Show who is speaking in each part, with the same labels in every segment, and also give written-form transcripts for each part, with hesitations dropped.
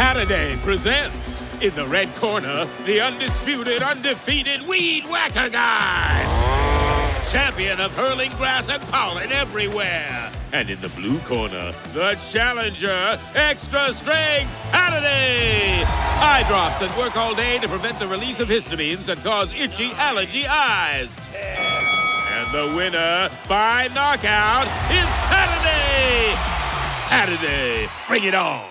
Speaker 1: Saturday presents, in the red corner, the undisputed, undefeated Weed Whacker Guy, champion of hurling grass and pollen everywhere. And in the blue corner, the challenger, extra strength Saturday. Eye drops that work all day to prevent the release of histamines that cause itchy allergy eyes. And the winner by knockout is Saturday. Saturday, bring it on.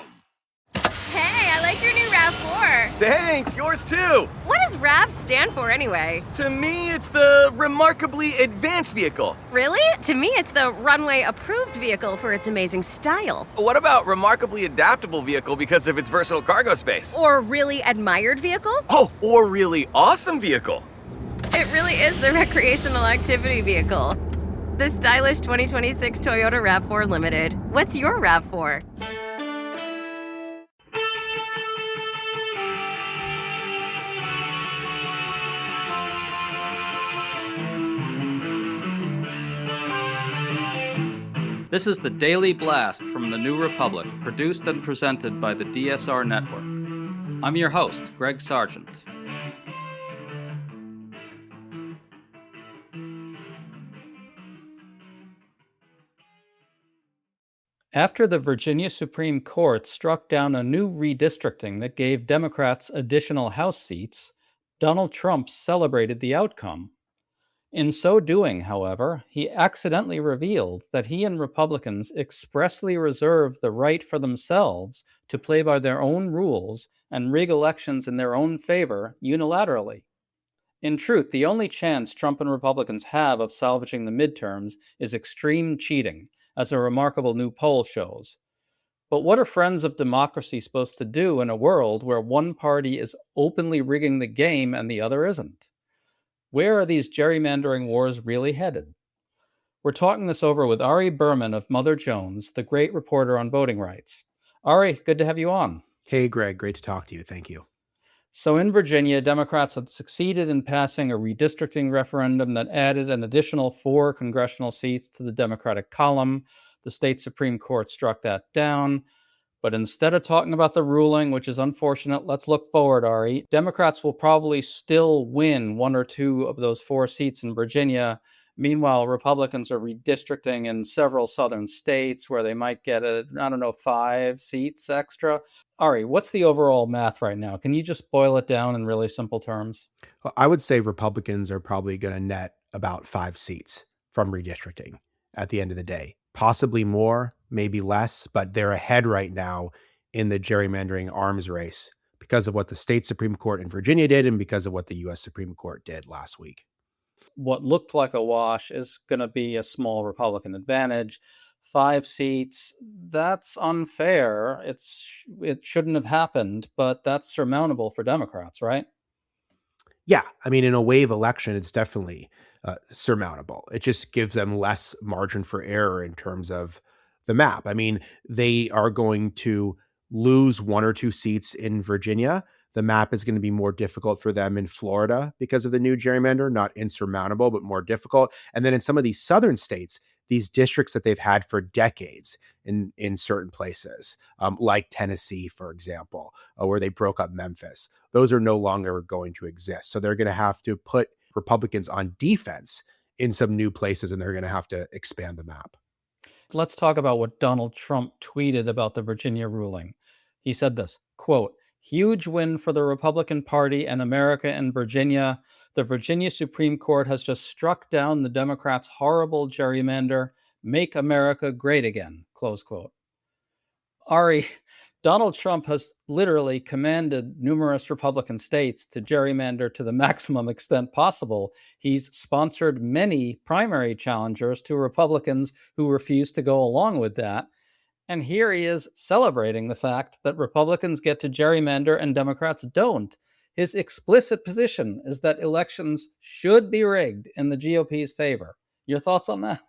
Speaker 2: Hey, I like your new RAV4.
Speaker 3: Thanks, yours too.
Speaker 2: What does RAV stand for anyway?
Speaker 3: To me, it's the Remarkably Advanced Vehicle.
Speaker 2: Really? To me, it's the Runway Approved Vehicle for its amazing style.
Speaker 3: What about Remarkably Adaptable Vehicle because of its versatile cargo space?
Speaker 2: Or Really Admired Vehicle?
Speaker 3: Oh, or Really Awesome Vehicle.
Speaker 2: It really is the Recreational Activity Vehicle. The stylish 2026 Toyota RAV4 Limited. What's your RAV4?
Speaker 4: This is the Daily Blast from the New Republic, produced and presented by the DSR Network. I'm your host, Greg Sargent. After the Virginia Supreme Court struck down a new redistricting that gave Democrats additional House seats, Donald Trump celebrated the outcome. In so doing, however, he accidentally revealed that he and Republicans expressly reserved the right for themselves to play by their own rules and rig elections in their own favor unilaterally. In truth, the only chance Trump and Republicans have of salvaging the midterms is extreme cheating, as a remarkable new poll shows. But what are friends of democracy supposed to do in a world where one party is openly rigging the game and the other isn't? Where are these gerrymandering wars really headed? We're talking this over with Ari Berman of Mother Jones, the great reporter on voting rights. Ari, good to have you on.
Speaker 5: Hey, Greg, great to talk to you. Thank you.
Speaker 4: So in Virginia, Democrats had succeeded in passing a redistricting referendum that added an additional 4 congressional seats to the Democratic column. The state Supreme Court struck that down. But instead of talking about the ruling, which is unfortunate, let's look forward, Ari. Democrats will probably still win 1 or 2 of those 4 seats in Virginia. Meanwhile, Republicans are redistricting in several southern states where they might get, 5 seats extra. Ari, what's the overall math right now? Can you just boil it down in really simple terms?
Speaker 5: Well, I would say Republicans are probably going to net about 5 seats from redistricting at the end of the day. Possibly more, maybe less, but they're ahead right now in the gerrymandering arms race because of what the state Supreme Court in Virginia did and because of what the U.S. Supreme Court did last week.
Speaker 4: What looked like a wash is going to be a small Republican advantage. 5 seats, that's unfair. It shouldn't have happened, but that's surmountable for Democrats, right?
Speaker 5: Yeah, I mean, in a wave election, it's definitely surmountable. It just gives them less margin for error in terms of the map. I mean, they are going to lose 1 or 2 seats in Virginia. The map is going to be more difficult for them in Florida because of the new gerrymander, not insurmountable, but more difficult. And then in some of these southern states, these districts that they've had for decades in certain places, like Tennessee, for example, where they broke up Memphis, those are no longer going to exist. So they're going to have to put Republicans on defense in some new places, and they're going to have to expand the map.
Speaker 4: Let's talk about what Donald Trump tweeted about the Virginia ruling. He said this, quote, "Huge win for the Republican Party and America and Virginia. The Virginia Supreme Court has just struck down the Democrats' horrible gerrymander. Make America great again," close quote. Ari, Donald Trump has literally commanded numerous Republican states to gerrymander to the maximum extent possible. He's sponsored many primary challengers to Republicans who refuse to go along with that. And here he is celebrating the fact that Republicans get to gerrymander and Democrats don't. His explicit position is that elections should be rigged in the GOP's favor. Your thoughts on that?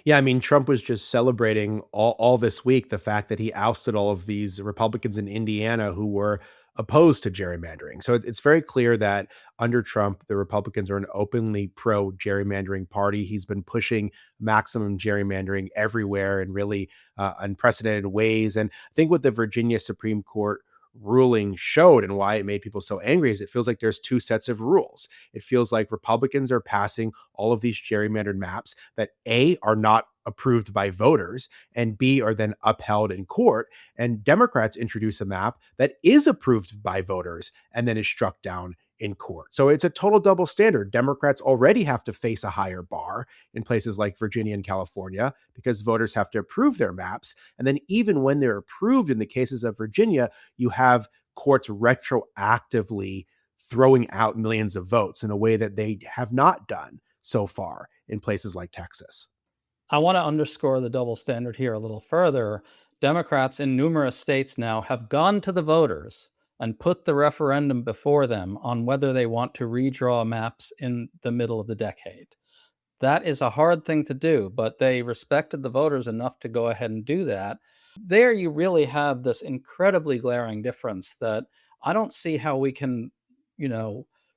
Speaker 5: Yeah, I mean, Trump was just celebrating all this week the fact that he ousted all of these Republicans in Indiana who were opposed to gerrymandering. So it's very clear that under Trump, the Republicans are an openly pro gerrymandering party. He's been pushing maximum gerrymandering everywhere in really unprecedented ways. And I think what the Virginia Supreme Court ruling showed and why it made people so angry is it feels like there's two sets of rules. It feels like Republicans are passing all of these gerrymandered maps that A, are not approved by voters, and B, are then upheld in court. And Democrats introduce a map that is approved by voters and then is struck down in court. So it's a total double standard. Democrats already have to face a higher bar in places like Virginia and California because voters have to approve their maps. And then even when they're approved in the cases of Virginia, you have courts retroactively throwing out millions of votes in a way that they have not done so far in places like Texas.
Speaker 4: I want to underscore the double standard here a little further. Democrats in numerous states now have gone to the voters and put the referendum before them on whether they want to redraw maps in the middle of the decade. That is a hard thing to do, but they respected the voters enough to go ahead and do that. There you really have this incredibly glaring difference that I don't see how we can,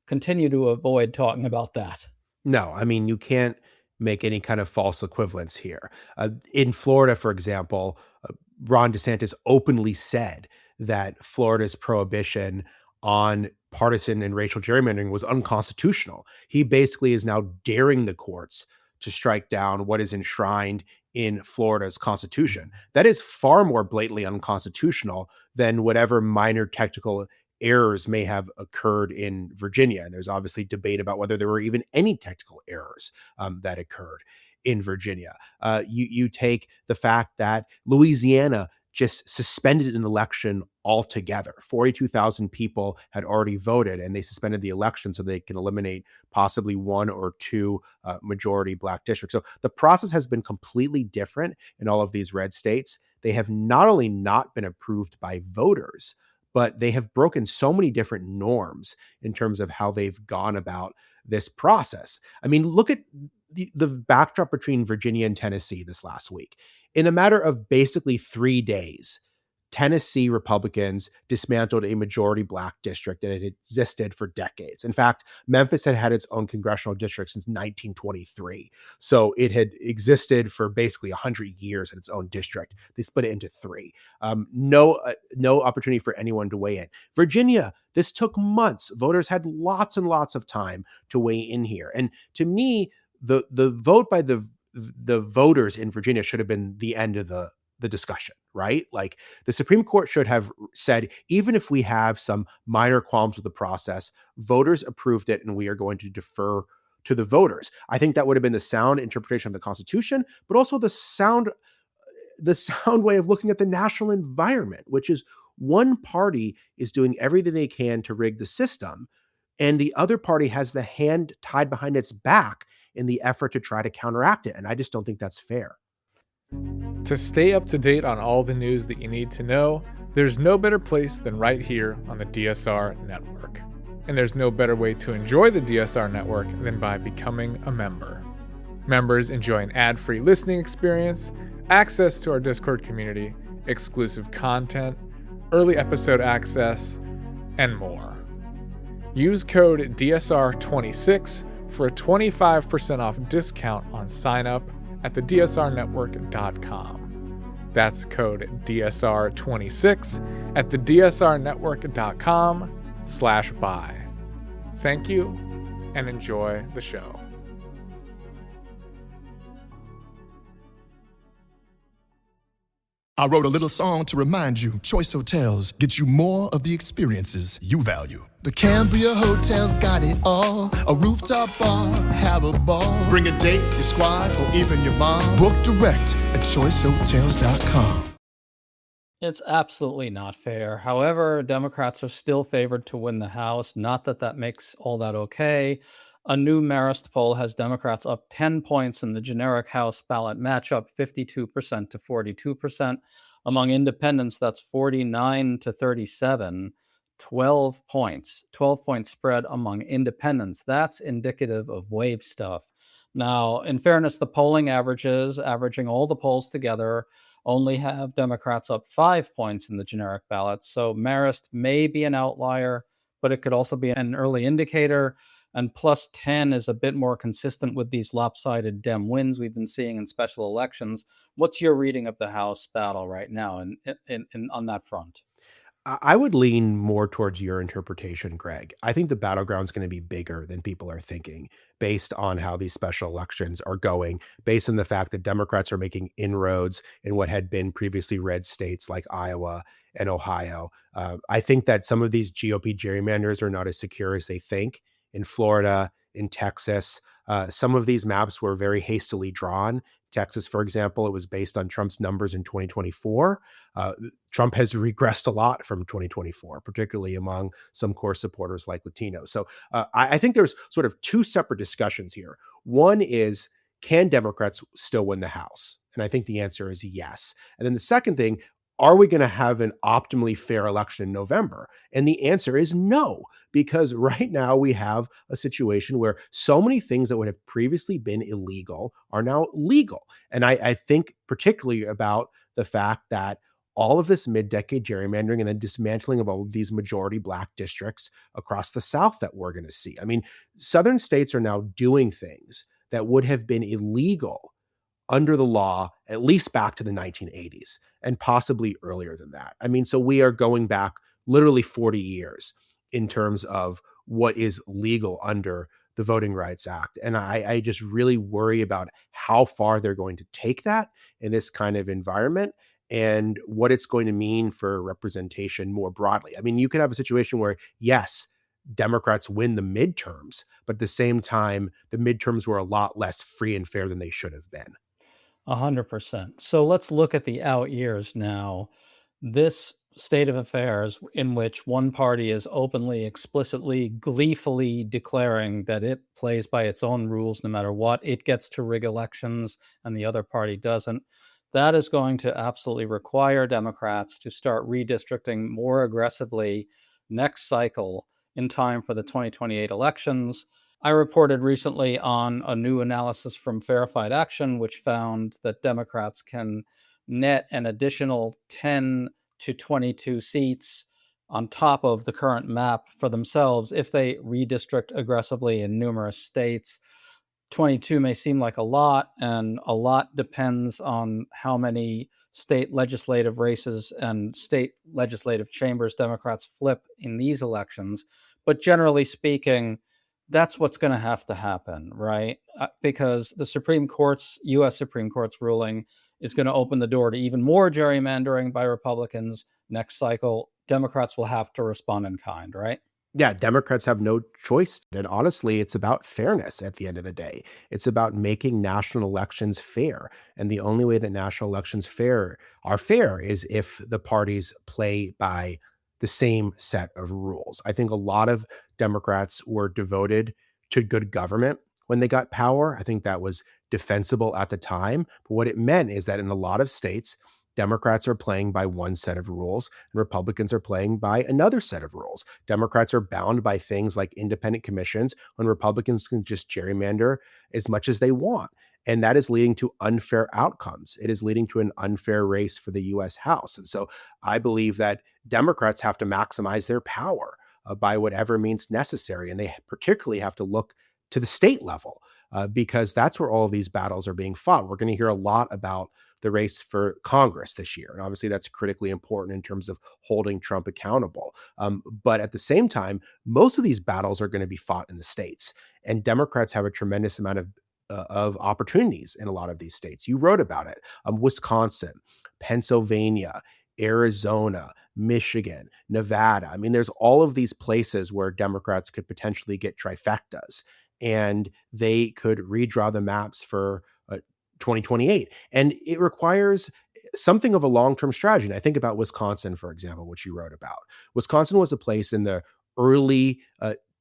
Speaker 4: continue to avoid talking about that.
Speaker 5: No, I mean, you can't make any kind of false equivalence here. In Florida, for example, Ron DeSantis openly said that Florida's prohibition on partisan and racial gerrymandering was unconstitutional. He basically is now daring the courts to strike down what is enshrined in Florida's constitution. That is far more blatantly unconstitutional than whatever minor technical errors may have occurred in Virginia. And there's obviously debate about whether there were even any technical errors that occurred in Virginia. You take the fact that Louisiana just suspended an election altogether. 42,000 people had already voted, and they suspended the election so they can eliminate possibly one or two majority Black districts. So the process has been completely different in all of these red states. They have not only not been approved by voters, but they have broken so many different norms in terms of how they've gone about this process. I mean, look at the backdrop between Virginia and Tennessee this last week. In a matter of basically 3 days, Tennessee Republicans dismantled a majority Black district that had existed for decades. In fact, Memphis had had its own congressional district since 1923. So it had existed for basically 100 years in its own district. They split it into three. No opportunity for anyone to weigh in. Virginia, this took months. Voters had lots and lots of time to weigh in here. And to me, the vote by the voters in Virginia should have been the end of the discussion, right? Like the Supreme Court should have said, even if we have some minor qualms with the process, voters approved it and we are going to defer to the voters. I think that would have been the sound interpretation of the Constitution, but also the sound way of looking at the national environment, which is one party is doing everything they can to rig the system, and the other party has the hand tied behind its back in the effort to try to counteract it. And I just don't think that's fair.
Speaker 6: To stay up to date on all the news that you need to know, there's no better place than right here on the DSR network. And there's no better way to enjoy the DSR network than by becoming a member. Members enjoy an ad-free listening experience, access to our Discord community, exclusive content, early episode access, and more. Use code DSR26 for a 25% off discount on sign-up at thedsrnetwork.com. That's code DSR26 at thedsrnetwork.com/buy. Thank you, and enjoy the show.
Speaker 7: I wrote a little song to remind you, Choice Hotels get you more of the experiences you value. The Cambria Hotel's got it all. A rooftop bar, have a ball. Bring a date, your squad, or even your mom. Book direct at choicehotels.com.
Speaker 4: It's absolutely not fair. However, Democrats are still favored to win the House. Not that that makes all that okay. A new Marist poll has Democrats up 10 points in the generic House ballot matchup, 52% to 42%. Among independents, that's 49 to 37, 12 points, 12-point spread among independents. That's indicative of wave stuff. Now, in fairness, the polling averaging all the polls together, only have Democrats up 5 points in the generic ballots. So Marist may be an outlier, but it could also be an early indicator. And plus 10 is a bit more consistent with these lopsided Dem wins we've been seeing in special elections. What's your reading of the House battle right now on that front?
Speaker 5: I would lean more towards your interpretation, Greg. I think the battleground's going to be bigger than people are thinking based on how these special elections are going, based on the fact that Democrats are making inroads in what had been previously red states like Iowa and Ohio. I think that some of these GOP gerrymanders are not as secure as they think. In Florida, in Texas, some of these maps were very hastily drawn. Texas, for example, it was based on Trump's numbers in 2024. Trump has regressed a lot from 2024, particularly among some core supporters like Latinos. So I think there's sort of two separate discussions here. One is, can Democrats still win the House? And I think the answer is yes. And then the second thing, are we going to have an optimally fair election in November? And the answer is no, because right now we have a situation where so many things that would have previously been illegal are now legal. And I think particularly about the fact that all of this mid-decade gerrymandering and the dismantling of all of these majority Black districts across the South that we're going to see. I mean, Southern states are now doing things that would have been illegal under the law, at least back to the 1980s and possibly earlier than that. I mean, so we are going back literally 40 years in terms of what is legal under the Voting Rights Act. And I just really worry about how far they're going to take that in this kind of environment and what it's going to mean for representation more broadly. I mean, you could have a situation where, yes, Democrats win the midterms, but at the same time, the midterms were a lot less free and fair than they should have been.
Speaker 4: 100%. So let's look at the out years now. This state of affairs in which one party is openly, explicitly, gleefully declaring that it plays by its own rules no matter what, it gets to rig elections and the other party doesn't. That is going to absolutely require Democrats to start redistricting more aggressively next cycle in time for the 2028 elections. I reported recently on a new analysis from Verified Action, which found that Democrats can net an additional 10 to 22 seats on top of the current map for themselves if they redistrict aggressively in numerous states. 22 may seem like a lot, and a lot depends on how many state legislative races and state legislative chambers Democrats flip in these elections. But generally speaking, that's what's going to happen, right? Because the U.S. Supreme Court's ruling is going to open the door to even more gerrymandering by Republicans next cycle. Democrats will have to respond in kind, right?
Speaker 5: Yeah, Democrats have no choice. And honestly, it's about fairness at the end of the day. It's about making national elections fair. And the only way that national elections are fair is if the parties play by the same set of rules. I think a lot of Democrats were devoted to good government when they got power. I think that was defensible at the time. But what it meant is that in a lot of states, Democrats are playing by one set of rules and Republicans are playing by another set of rules. Democrats are bound by things like independent commissions when Republicans can just gerrymander as much as they want. And that is leading to unfair outcomes. It is leading to an unfair race for the U.S. House. And so I believe that Democrats have to maximize their power by whatever means necessary. And they particularly have to look to the state level because that's where all of these battles are being fought. We're going to hear a lot about the race for Congress this year. And obviously that's critically important in terms of holding Trump accountable. But at the same time, most of these battles are going to be fought in the states. And Democrats have a tremendous amount of opportunities in a lot of these states. You wrote about it. Wisconsin, Pennsylvania, Arizona, Michigan, Nevada. I mean, there's all of these places where Democrats could potentially get trifectas and they could redraw the maps for 2028. And it requires something of a long-term strategy. And I think about Wisconsin, for example, which you wrote about. Wisconsin was a place in the early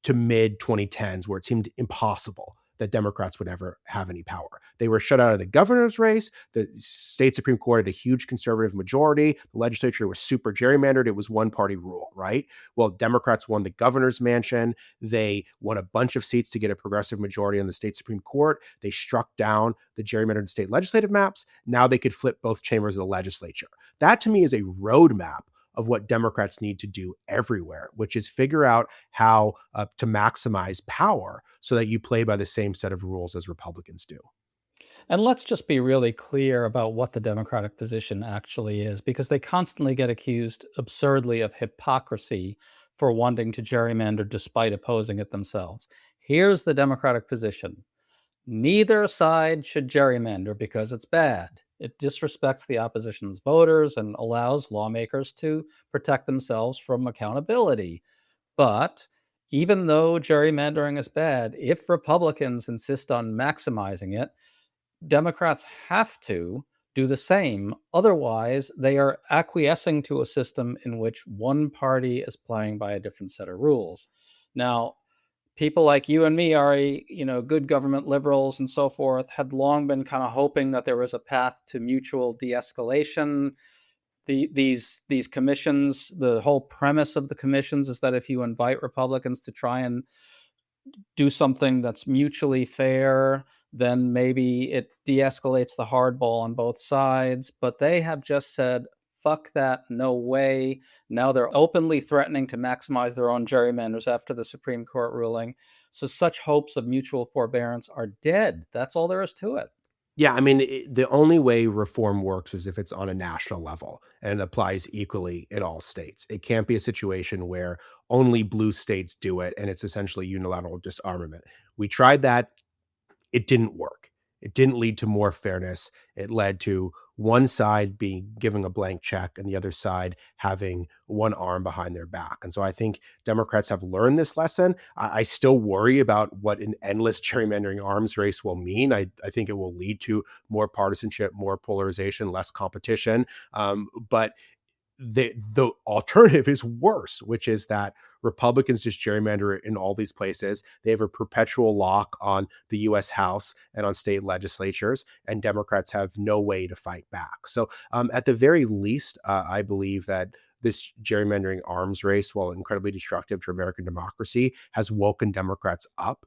Speaker 5: to mid 2010s where it seemed impossible that Democrats would ever have any power. They were shut out of the governor's race. The state Supreme Court had a huge conservative majority. The legislature was super gerrymandered. It was one party rule, right? Well, Democrats won the governor's mansion. They won a bunch of seats to get a progressive majority on the state Supreme Court. They struck down the gerrymandered state legislative maps. Now they could flip both chambers of the legislature. That to me is a roadmap of what Democrats need to do everywhere, which is figure out how to maximize power so that you play by the same set of rules as Republicans do.
Speaker 4: And let's just be really clear about what the Democratic position actually is, because they constantly get accused absurdly of hypocrisy for wanting to gerrymander despite opposing it themselves. Here's the Democratic position. Neither side should gerrymander because it's bad. It disrespects the opposition's voters and allows lawmakers to protect themselves from accountability. But even though gerrymandering is bad, if Republicans insist on maximizing it, Democrats have to do the same. Otherwise, they are acquiescing to a system in which one party is playing by a different set of rules. Now, people like you and me, Ari, good government liberals and so forth, had long been kind of hoping that there was a path to mutual de-escalation. These commissions, the whole premise of the commissions is that if you invite Republicans to try and do something that's mutually fair, then maybe it de-escalates the hardball on both sides. But they have just said, fuck that, no way. Now they're openly threatening to maximize their own gerrymanders after the Supreme Court ruling. So such hopes of mutual forbearance are dead. That's all there is to it.
Speaker 5: Yeah, I mean, the only way reform works is if it's on a national level and it applies equally in all states. It can't be a situation where only blue states do it and it's essentially unilateral disarmament. We tried that. It didn't work. It didn't lead to more fairness. It led to one side being given a blank check and the other side having one arm behind their back. And so I think Democrats have learned this lesson. I still worry about what an endless gerrymandering arms race will mean. I think it will lead to more partisanship, more polarization, less competition. But the alternative is worse, which is that Republicans just gerrymander it in all these places. They have a perpetual lock on the U.S. House and on state legislatures, and Democrats have no way to fight back. So at the very least, I believe that this gerrymandering arms race, while incredibly destructive to American democracy, has woken Democrats up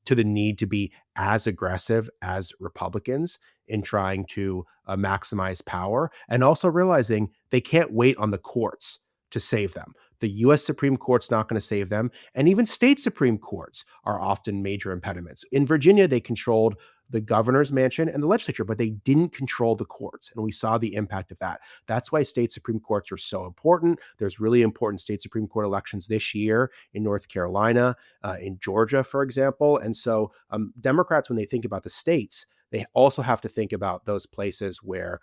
Speaker 5: to the need to be as aggressive as Republicans in trying to maximize power, and also realizing they can't wait on the courts to save them. The U.S. Supreme Court's not going to save them, and even state Supreme Courts are often major impediments. In Virginia, they controlled the governor's mansion and the legislature, but they didn't control the courts, and we saw the impact of that. That's why state Supreme Courts are so important. There's really important state Supreme Court elections this year in North Carolina, in Georgia, for example. And so Democrats, when they think about the states, they also have to think about those places where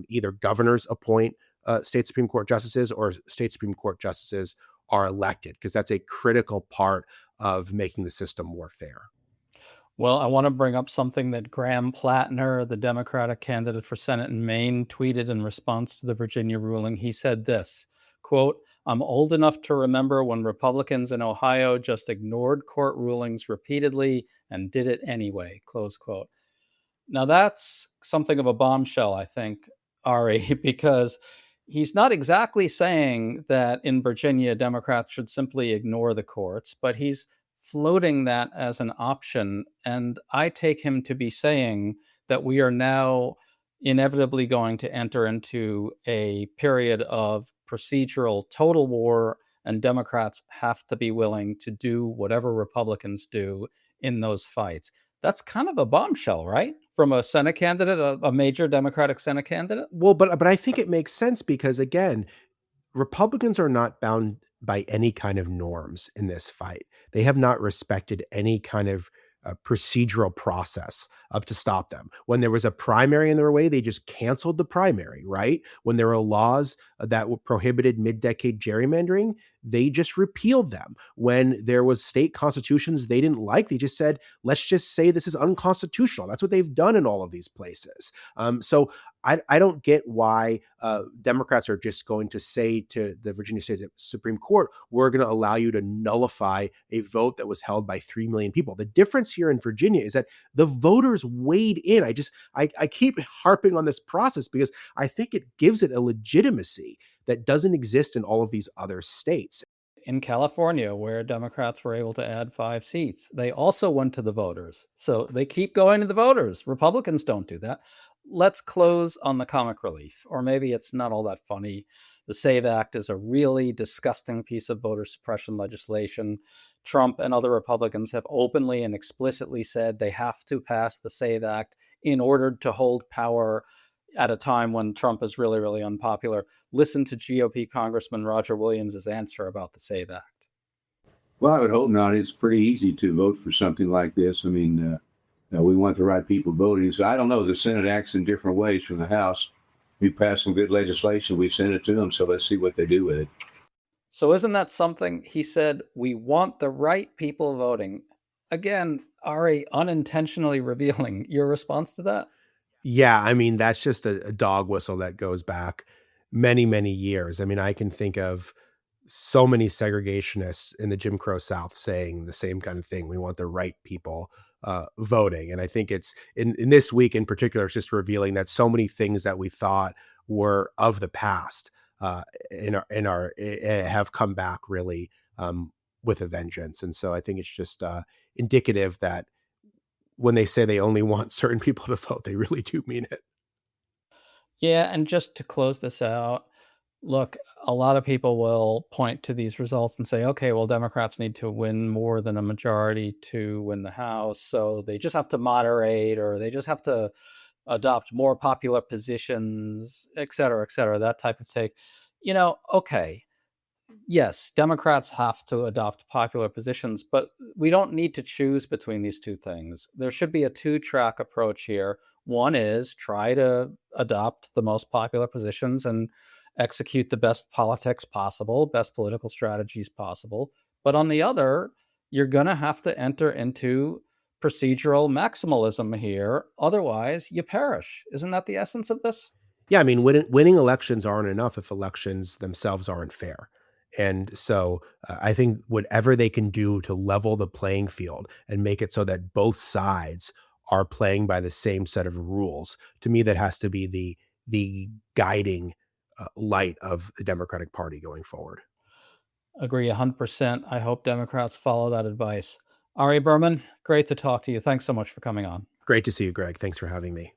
Speaker 5: either governors appoint state Supreme Court justices or state Supreme Court justices are elected, because that's a critical part of making the system more fair.
Speaker 4: Well, I want to bring up something that Graham Plattner, the Democratic candidate for Senate in Maine, tweeted in response to the Virginia ruling. He said this, quote, "I'm old enough to remember when Republicans in Ohio just ignored court rulings repeatedly and did it anyway," close quote. Now that's something of a bombshell, I think, Ari, because he's not exactly saying that in Virginia, Democrats should simply ignore the courts, but he's floating that as an option. And I take him to be saying that we are now inevitably going to enter into a period of procedural total war, and Democrats have to be willing to do whatever Republicans do in those fights. That's kind of a bombshell, right? From a Senate candidate, a major Democratic Senate candidate?
Speaker 5: Well, but I think it makes sense because, again, Republicans are not bound by any kind of norms in this fight. They have not respected any kind of procedural process up to stop them. When there was a primary in their way, they just canceled the primary, right? When there were laws that prohibited mid-decade gerrymandering, they just repealed them. When there was state constitutions they didn't like, they just said, let's just say this is unconstitutional. That's what they've done in all of these places. So I don't get why Democrats are just going to say to the Virginia State Supreme Court, we're going to allow you to nullify a vote that was held by 3 million people. The difference here in Virginia is that the voters weighed in. I keep harping on this process because I think it gives it a legitimacy that doesn't exist in all of these other states.
Speaker 4: In California, where Democrats were able to add 5 seats, they also went to the voters. So they keep going to the voters. Republicans don't do that. Let's close on the comic relief, or maybe it's not all that funny. The SAVE Act is a really disgusting piece of voter suppression legislation. Trump and other Republicans have openly and explicitly said they have to pass the SAVE Act in order to hold power at a time when Trump is really, really unpopular. Listen to GOP Congressman Roger Williams' answer about the SAVE Act.
Speaker 8: Well, I would hope not. It's pretty easy to vote for something like this. I mean, we want the right people voting. So I don't know. The Senate acts in different ways from the House. We passed some good legislation. We've sent it to them. So let's see what they do with it.
Speaker 4: So isn't that something? He said, we want the right people voting. Again, Ari, unintentionally revealing your response to that?
Speaker 5: Yeah, I mean, that's just a dog whistle that goes back many, many years. I mean, I can think of so many segregationists in the Jim Crow South saying the same kind of thing. We want the right people voting. And I think it's in this week in particular, it's just revealing that so many things that we thought were of the past have come back really with a vengeance. And so I think it's just indicative that when they say they only want certain people to vote, they really do mean it.
Speaker 4: Yeah, and just to close this out, look, a lot of people will point to these results and say, okay, well, Democrats need to win more than a majority to win the House. So they just have to moderate, or they just have to adopt more popular positions, et cetera, that type of take. Okay. Yes, Democrats have to adopt popular positions, but we don't need to choose between these two things. There should be a two-track approach here. One is try to adopt the most popular positions and execute the best politics possible, best political strategies possible. But on the other, you're going to have to enter into procedural maximalism here. Otherwise, you perish. Isn't that the essence of this?
Speaker 5: Yeah, I mean, winning elections aren't enough if elections themselves aren't fair. And so I think whatever they can do to level the playing field and make it so that both sides are playing by the same set of rules, to me, that has to be the guiding light of the Democratic Party going forward.
Speaker 4: Agree 100%. I hope Democrats follow that advice. Ari Berman, great to talk to you. Thanks so much for coming on.
Speaker 5: Great to see you, Greg. Thanks for having me.